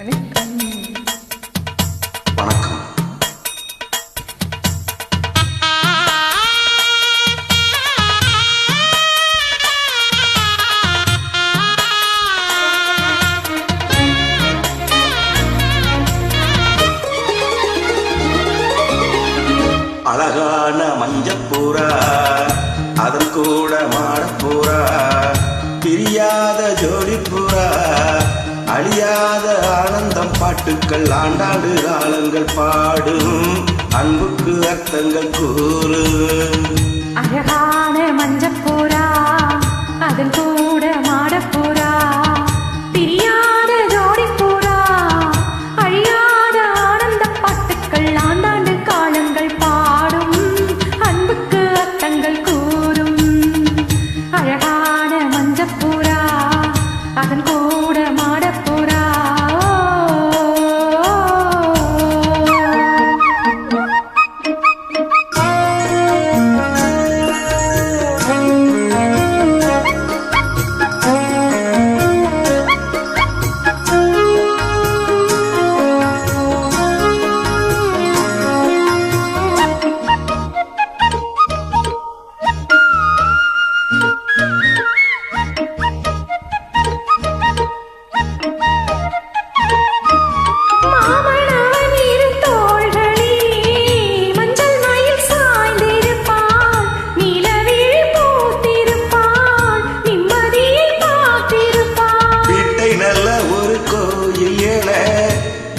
வணக்கம். அழகான மஞ்சப்புறா, அதன் கூட மாடப்புறா, பிரியாத ஜோடிப்புறா, அழியாத ஆனந்தம் பாட்டுக்கள், ஆண்டாண்டு காலங்கள் பாடும் அன்புக்கு அர்த்தங்கள் கூறு. அழகான மஞ்சப்புறா, அதன் கூட மாடப்புறா, பிரியாத ஜோடிப்புறா, அழியாத ஆனந்த பாட்டுக்கள், ஆண்டாண்டு காலங்கள் பாடும் அன்புக்கு அர்த்தங்கள் கூறும். அழகான மஞ்சப்புறா, அதன் கூட மாடப்புறா.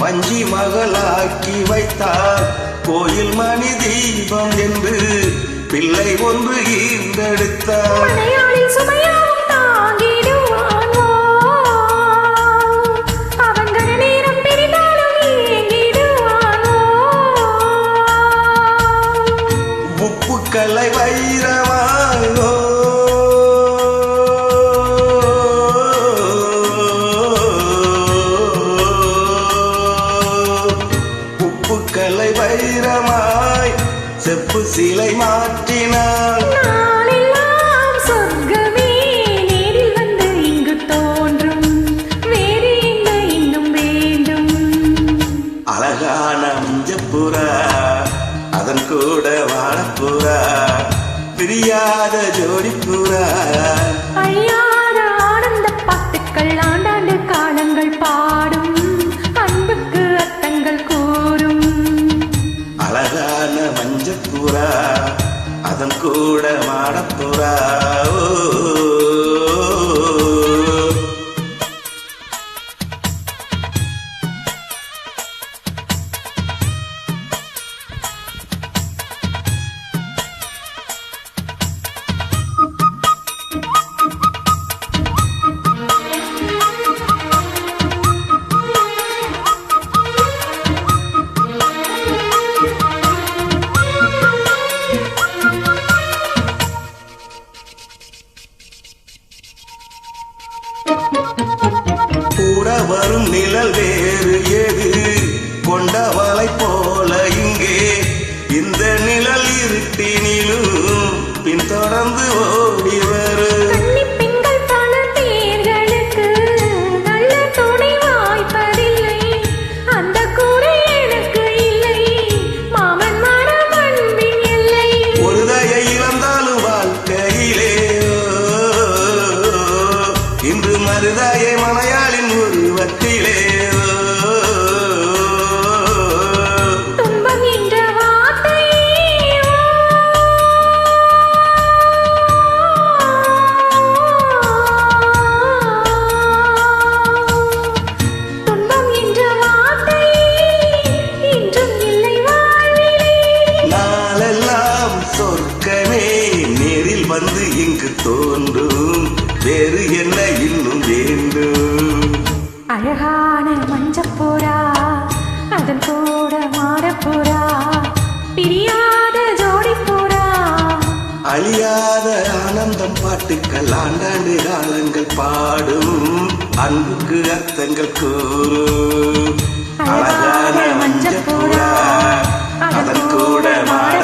வஞ்சி மகளாக்கி வைத்தார் கோயில் மணி தீபம் என்று பிள்ளை ஒன்று ஈர்ந்தெடுத்தார். உப்புக்கலை வைரவானோ கலை வைரமாய் செப்பு சிலை மாற்றினார். சொர்க்கமே நேரில் வந்து இங்கு தோன்றும், வேறு என்ன இன்னும் வேண்டும். அழகான மஞ்சப்புறா, அதன் கூட வாழப்புறா, பிரியாத ஜோடிப்புறா, அழியாத ஆனந்த பாட்டுக்கள், ஆண்டாண்டு காலங்கள் பாடும் அன்புக்கு அர்த்தங்கள் கூறும். அழகான மஞ்சப்புறா, அதன் கூட மாடப்புறா. கூட வரும் நிழல் வேறு ஏது, கொண்டவளை போல இங்கே இந்த நிழல் இருட்டினிலும் பின்தொடர்ந்து ஓடி வரும். ஒரு தயை இழந்தாலும் வாழ்க்கையிலே இன்று மருதாயை மலையாளின் உருவத்திலே. துன்பம் என்ற வார்த்தை துன்பம் என்ற வார்த்தை இன்றும் இல்லை வாழ்விலே. நாளெல்லாம் சொர்க்கமே நேரில் வந்து இங்கு தோன்றும், வேறு என்ன இன்னும் வேண்டும். அழகான மஞ்சப்புறா, அதன் கூட மாடப்புறா, பிரியாத ஜோடிப்புறா, அழியாத ஆனந்தம் பாட்டுக்கள், ஆண்டாண்டு காலங்கள் பாடும் அன்புக்கு அர்த்தங்கள் கூறும். அழகான மஞ்சப்புறா, அதன் கூட மாட